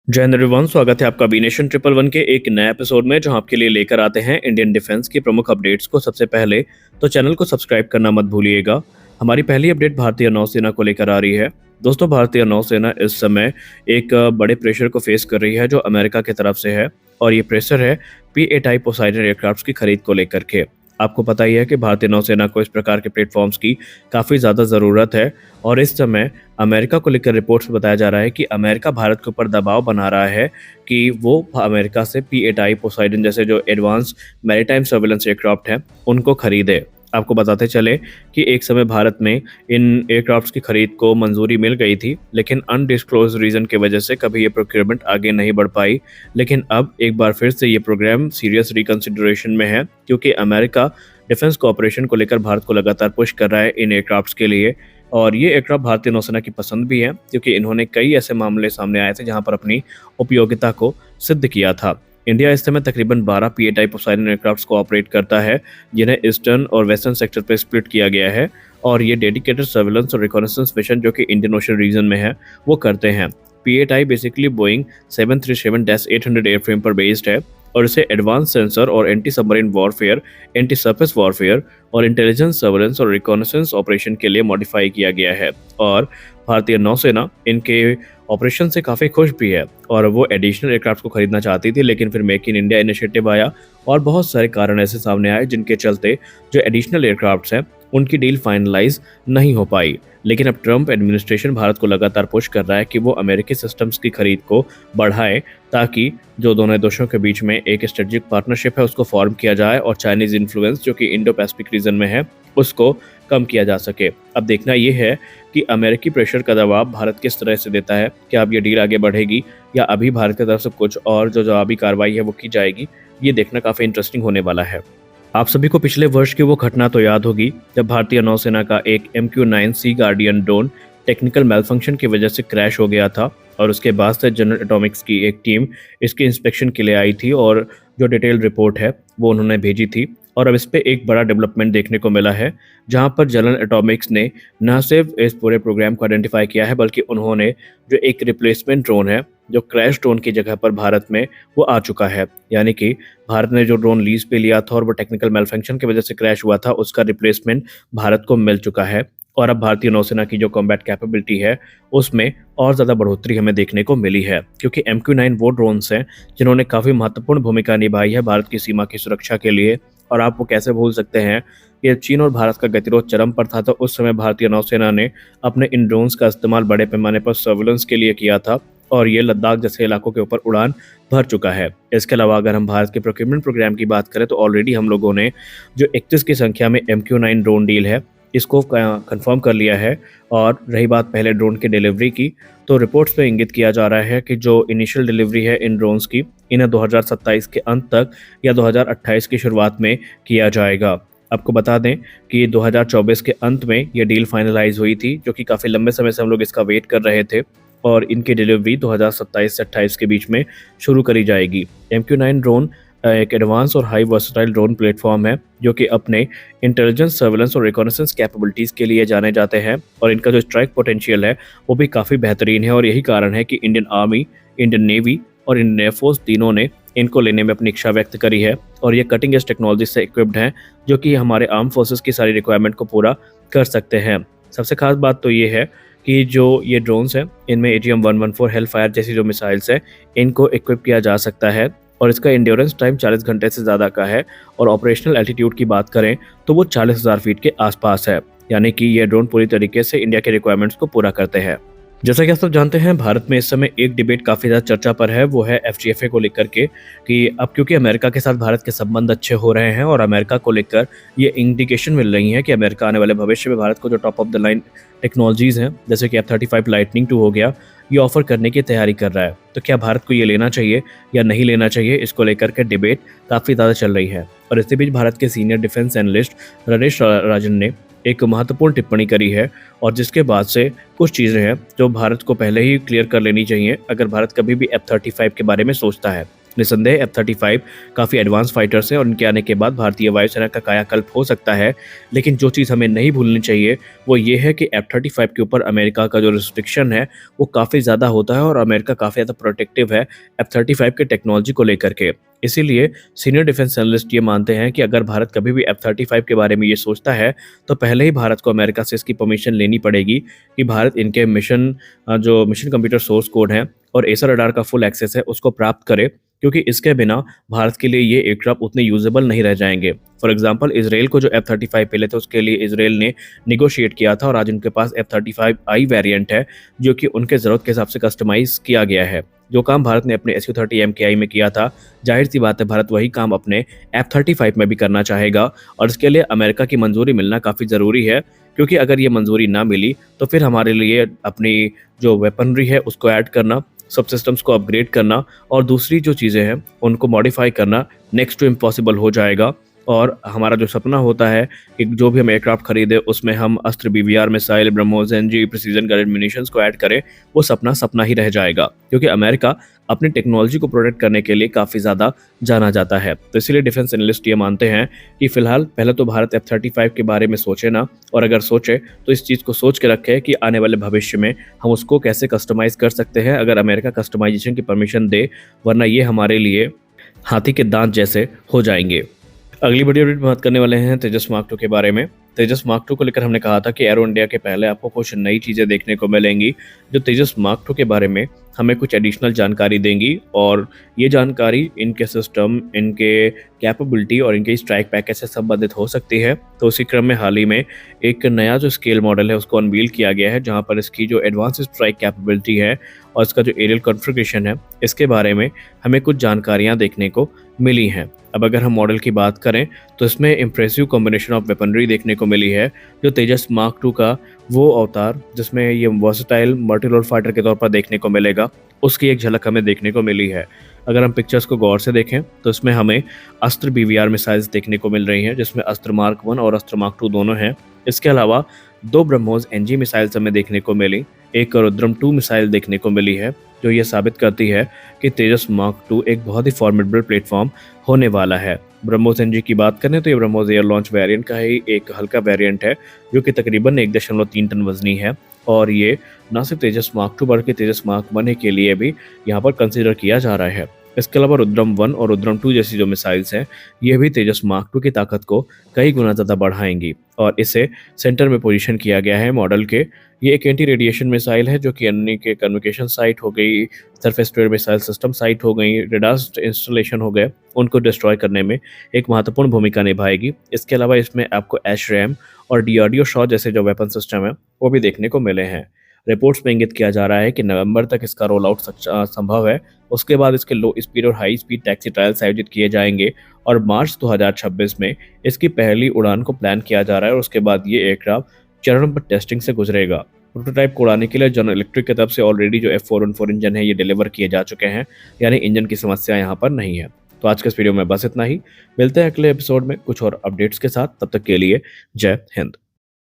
जय हिंद एवरीवन, स्वागत है आपका बी नेशन ट्रिपल वन के एक नए एपिसोड में, जहां आपके लिए लेकर आते हैं इंडियन डिफेंस की प्रमुख अपडेट्स को। सबसे पहले तो चैनल को सब्सक्राइब करना मत भूलिएगा। हमारी पहली अपडेट भारतीय नौसेना को लेकर आ रही है। दोस्तों, भारतीय नौसेना इस समय एक बड़े प्रेशर को फेस कर रही है जो अमेरिका की तरफ से है, और ये प्रेशर है P-8 टाइप पोसाइडन एयरक्राफ्ट की खरीद को लेकर के। आपको पता ही है कि भारतीय नौसेना को इस प्रकार के प्लेटफॉर्म्स की काफ़ी ज़्यादा ज़रूरत है, और इस समय अमेरिका को लेकर रिपोर्ट्स में बताया जा रहा है कि अमेरिका भारत के ऊपर दबाव बना रहा है कि वो अमेरिका से P-8I पोसाइडन जैसे जो एडवांस मैरीटाइम सर्वेलेंस एयरक्राफ्ट हैं उनको खरीदे। आपको बताते चले कि एक समय भारत में इन एयरक्राफ्ट्स की खरीद को मंजूरी मिल गई थी, लेकिन अनडिस्क्लोज रीजन की वजह से कभी ये प्रोक्योरमेंट आगे नहीं बढ़ पाई। लेकिन अब एक बार फिर से ये प्रोग्राम सीरियस रिकंसिडरेशन में है, क्योंकि अमेरिका डिफेंस कोऑपरेशन को लेकर भारत को लगातार पुश कर रहा है इन एयरक्राफ्ट्स के लिए। और ये एयरक्राफ्ट भारतीय नौसेना की पसंद भी है, क्योंकि इन्होंने कई ऐसे मामले सामने आए थे जहां पर अपनी उपयोगिता को सिद्ध किया था। इंडिया इस समय तकरीबन 12 P-8I पोसाइडन एयरक्राफ्ट्स को ऑपरेट करता है, जिन्हें ईस्टर्न और वेस्टर्न सेक्टर पर स्प्लिट किया गया है, और ये डेडिकेटेड सर्वेलेंस और रिकॉनेसेंस मिशन जो कि इंडियन ओशन रीजन में है वो करते हैं। P-8I बेसिकली बोइंग 737-800 एयरफ्रेम पर बेस्ड है, और इसे एडवांस सेंसर और anti submarine warfare, anti surface warfare और इंटेलिजेंस सर्वेलेंस और रिकॉनेसेंस ऑपरेशन के लिए मॉडिफाई किया गया है। और भारतीय नौसेना इनके ऑपरेशन से काफ़ी खुश भी है, और वो एडिशनल एयरक्राफ्ट को खरीदना चाहती थी, लेकिन फिर मेक इन इंडिया इनिशिएटिव आया और बहुत सारे कारण ऐसे सामने आए जिनके चलते जो एडिशनल एयरक्राफ्ट्स हैं उनकी डील फाइनलाइज नहीं हो पाई। लेकिन अब ट्रंप एडमिनिस्ट्रेशन भारत को लगातार पुश कर रहा है कि वो अमेरिकी सिस्टम्स की खरीद को बढ़ाए, ताकि जो दोनों देशों के बीच में एक स्ट्रेटेजिक पार्टनरशिप है उसको फॉर्म किया जाए, और चाइनीज इन्फ्लुएंस जो कि इंडो पैसिफिक रीजन में है उसको कम किया जा सके। अब देखना ये है कि अमेरिकी प्रेशर का दबाव भारत किस तरह से देता है, कि अब ये डील आगे बढ़ेगी या अभी भारत की तरफ से कुछ और जो जवाबी कार्रवाई है वो की जाएगी। ये देखना काफ़ी इंटरेस्टिंग होने वाला है। आप सभी को पिछले वर्ष की वो घटना तो याद होगी जब भारतीय नौसेना का एक MQ-9 सी गार्डियन ड्रोन टेक्निकल मेलफंक्शन की वजह से क्रैश हो गया था, और उसके बाद से जनरल एटॉमिक्स की एक टीम इसके इंस्पेक्शन के लिए आई थी, और जो डिटेल रिपोर्ट है वो उन्होंने भेजी थी। और अब इस पे एक बड़ा डेवलपमेंट देखने को मिला है, जहां पर जनरल एटॉमिक्स ने न सिर्फ इस पूरे प्रोग्राम को आइडेंटिफाई किया है, बल्कि उन्होंने जो एक रिप्लेसमेंट ड्रोन है जो क्रैश ड्रोन की जगह पर भारत में वो आ चुका है। यानी कि भारत ने जो ड्रोन लीज पे लिया था और वो टेक्निकल मेलफंक्शन की वजह से क्रैश हुआ था, उसका रिप्लेसमेंट भारत को मिल चुका है। और अब भारतीय नौसेना की जो कॉम्बैट कैपेबिलिटी है उसमें और ज़्यादा बढ़ोतरी हमें देखने को मिली है, क्योंकि MQ-9 वो ड्रोन्स हैं जिन्होंने काफ़ी महत्वपूर्ण भूमिका निभाई है भारत की सीमा की सुरक्षा के लिए। और आप वो कैसे भूल सकते हैं कि चीन और भारत का गतिरोध चरम पर था, तो उस समय भारतीय नौसेना ने अपने इन ड्रोन्स का इस्तेमाल बड़े पैमाने पर सर्वेलेंस के लिए किया था, और ये लद्दाख जैसे इलाकों के ऊपर उड़ान भर चुका है। इसके अलावा अगर हम भारत के प्रोक्योरमेंट प्रोग्राम की बात करें तो ऑलरेडी हम लोगों ने जो 31 की संख्या में MQ-9 ड्रोन डील है इसको कंफर्म कर लिया है। और रही बात पहले ड्रोन की डिलीवरी की, तो रिपोर्ट्स में इंगित किया जा रहा है कि जो इनिशियल डिलीवरी है इन ड्रोन्स की, इन्हें 2027 के अंत तक या 2028 की शुरुआत में किया जाएगा। आपको बता दें कि 2024 के अंत में ये डील फाइनलाइज हुई थी, जो कि काफ़ी लंबे समय से हम लोग इसका वेट कर रहे थे, और इनकी डिलीवरी 2027 से 28 के बीच में शुरू करी जाएगी। MQ-9 ड्रोन एक एडवांस और हाई वर्सटाइल ड्रोन प्लेटफॉर्म है, जो कि अपने इंटेलिजेंस, सर्वेलेंस और रिकॉनेसेंस कैपेबिलिटीज़ के लिए जाने जाते हैं, और इनका जो स्ट्राइक पोटेंशियल है वो भी काफ़ी बेहतरीन है। और यही कारण है कि इंडियन आर्मी, इंडियन नेवी और इंडियन एयरफोर्स तीनों ने इनको लेने में अपनी इच्छा व्यक्त करी है, और ये कटिंग एज टेक्नोलॉजी से इक्विप्ड हैं, जो कि हमारे आर्म फोर्सेस की सारी रिक्वायरमेंट को पूरा कर सकते हैं। सबसे खास बात तो ये है कि जो ये ड्रोन्स हैं इनमें AGM-114 हेलफायर जैसी जो मिसाइल्स हैं इनको इक्विप किया जा सकता है, और इसका इंड्योरेंस टाइम 40 घंटे से ज़्यादा का है, और ऑपरेशनल एल्टीट्यूड की बात करें तो वो 40,000 फीट के आसपास है। यानी कि ये ड्रोन पूरी तरीके से इंडिया के रिक्वायरमेंट्स को पूरा करते हैं। जैसा कि आप सब जानते हैं, भारत में इस समय एक डिबेट काफ़ी ज़्यादा चर्चा पर है, वो है FGFA को लेकर के, कि अब क्योंकि अमेरिका के साथ भारत के संबंध अच्छे हो रहे हैं और अमेरिका को लेकर ये इंडिकेशन मिल रही है कि अमेरिका आने वाले भविष्य में भारत को जो top of the line technologies हैं जैसे कि F-35 लाइटनिंग 2 हो गया, ये ऑफर करने की तैयारी कर रहा है। तो क्या भारत को ये लेना चाहिए या नहीं लेना चाहिए, इसको लेकर के डिबेट काफ़ी ज़्यादा चल रही है। और इसी बीच भारत के सीनियर डिफेंस एनालिस्ट नरेश राजन ने एक महत्वपूर्ण टिप्पणी करी है, और जिसके बाद से कुछ चीज़ें हैं जो भारत को पहले ही क्लियर कर लेनी चाहिए अगर भारत कभी भी F-35 के बारे में सोचता है। निसंदेह F-35 काफ़ी एडवांस फाइटर्स हैं और इनके आने के बाद भारतीय वायुसेना का कायाकल्प हो सकता है। लेकिन जो चीज़ हमें नहीं भूलनी चाहिए वो ये है कि F-35 के ऊपर अमेरिका का जो रिस्ट्रिक्शन है वो काफ़ी ज़्यादा होता है और अमेरिका काफ़ी ज़्यादा प्रोटेक्टिव है F-35 के टेक्नोलॉजी को लेकर के। इसीलिए सीनियर डिफेंस एनालिस्ट ये मानते हैं कि अगर भारत कभी भी F-35 के बारे में ये सोचता है तो पहले ही भारत को अमेरिका से इसकी परमिशन लेनी पड़ेगी कि भारत इनके जो मिशन कंप्यूटर सोर्स कोड हैं और एसर रडार का फुल एक्सेस है उसको प्राप्त करे, क्योंकि इसके बिना भारत के लिए ये एयरक्राफ्ट उतने यूजेबल नहीं रह जाएंगे। फॉर एग्जांपल इसराइल को जो F-35 मिले थे उसके लिए इसराइल ने निगोशिएट किया था और आज उनके पास F-35I वेरिएंट है जो कि उनके ज़रूरत के हिसाब से कस्टमाइज किया गया है। जो काम भारत ने अपने Su-30 MKI में किया था, जाहिर सी बात है भारत वही काम अपने F-35 में भी करना चाहेगा और इसके लिए अमेरिका की मंजूरी मिलना काफ़ी ज़रूरी है, क्योंकि अगर ये मंजूरी ना मिली तो फिर हमारे लिए अपनी जो वेपनरी है उसको ऐड करना, सब सिस्टम्स को अपग्रेड करना और दूसरी जो चीज़ें हैं उनको मॉडिफाई करना नेक्स्ट टू इम्पॉसिबल हो जाएगा। और हमारा जो सपना होता है कि जो भी हम एयरक्राफ्ट खरीदे उसमें हम अस्त्र BVR missile, BrahMos NG, precision guided munitions को ऐड करें, वो सपना सपना ही रह जाएगा, क्योंकि अमेरिका अपनी टेक्नोलॉजी को प्रोटेक्ट करने के लिए काफ़ी ज़्यादा जाना जाता है। तो इसीलिए डिफेंस एनालिस्ट ये मानते हैं कि फिलहाल पहले तो भारत F-35 के बारे में सोचे ना, और अगर सोचे तो इस चीज़ को सोच के रखे कि आने वाले भविष्य में हम उसको कैसे कस्टमाइज़ कर सकते हैं अगर अमेरिका कस्टमाइजेशन की परमिशन दे, वरना ये हमारे लिए हाथी के दांत जैसे हो जाएंगे। अगली वीडियो में बात करने वाले हैं तेजस मार्क 2 के बारे में। तेजस मार्क 2 को लेकर हमने कहा था कि एरो इंडिया के पहले आपको कुछ नई चीज़ें देखने को मिलेंगी जो तेजस मार्क 2 के बारे में हमें कुछ एडिशनल जानकारी देंगी, और ये जानकारी इनके सिस्टम, इनके कैपेबिलिटी और इनके स्ट्राइक पैकेज से संबंधित हो सकती है। तो उसी क्रम में हाल ही में एक नया जो स्केल मॉडल है उसको अनवील किया गया है, जहाँ पर इसकी जो एडवांस स्ट्राइक कैपेबिलिटी है और इसका जो एरियल कॉन्फ़िगरेशन है इसके बारे में हमें कुछ जानकारियाँ देखने को मिली हैं। अब अगर हम मॉडल की बात करें तो इसमें इम्प्रेसिव कॉम्बिनेशन ऑफ वेपनरी देखने को मिली है, जो तेजस मार्क 2 का वो अवतार जिसमें ये वर्सेटाइल मल्टी-लोड फाइटर के तौर पर देखने को मिलेगा, उसकी एक झलक हमें देखने को मिली है। अगर हम पिक्चर्स को गौर से देखें तो इसमें हमें अस्त्र BVR मिसाइल्स देखने को मिल रही हैं, जिसमें अस्त्र मार्क 1 और अस्त्र मार्क 2 दोनों हैं। इसके अलावा 2 ब्रह्मोस NG मिसाइल्स हमें देखने को मिली, एक रुद्रम 2 मिसाइल देखने को मिली है, जो ये साबित करती है कि तेजस मार्क 2 एक बहुत ही फॉर्मिडेबल प्लेटफॉर्म होने वाला है। ब्रह्मोस NG की बात करें तो ये ब्रह्मोस एयर लॉन्च वेरिएंट का ही एक हल्का वेरिएंट है जो कि तकरीबन 1.3 टन वजनी है, और ये ना सिर्फ तेजस मार्क 2 बल्कि तेजस मार्क 1 के लिए भी यहाँ पर कंसिडर किया जा रहा है। इसके अलावा रुद्रम 1 और रुद्रम 2 जैसी जो मिसाइल्स हैं ये भी तेजस मार्क 2 की ताकत को कई गुना ज़्यादा बढ़ाएंगी, और इसे सेंटर में पोजीशन किया गया है मॉडल के। ये एक एंटी रेडिएशन मिसाइल है जो कि अन्य के कम्युनिकेशन साइट हो गई, surface to air missile system site हो गई, रेडार इंस्टॉलेशन हो गए, उनको डिस्ट्रॉय करने में एक महत्वपूर्ण भूमिका निभाएगी। इसके अलावा इसमें आपको ASRAAM और DRDO शॉ जैसे जो वेपन सिस्टम है वो भी देखने को मिले हैं। रिपोर्ट्स में इंगित किया जा रहा है कि नवंबर तक इसका रोल आउट संभव है। उसके बाद इसके लो स्पीड और हाई स्पीड टैक्सी ट्रायल्स आयोजित किए जाएंगे और मार्च 2026 में इसकी पहली उड़ान को प्लान किया जा रहा है, और उसके बाद ये एयरक्राफ्ट चरणबद्ध टेस्टिंग से गुजरेगा। प्रोटोटाइप को उड़ाने के लिए जनरल इलेक्ट्रिक की तरफ से ऑलरेडी जो F414 इंजन है ये डिलीवर किए जा चुके हैं, यानी इंजन की समस्या यहाँ पर नहीं है। तो आज के इस वीडियो में बस इतना ही। मिलते हैं अगले एपिसोड में कुछ और अपडेट्स के साथ, तब तक के लिए जय हिंद।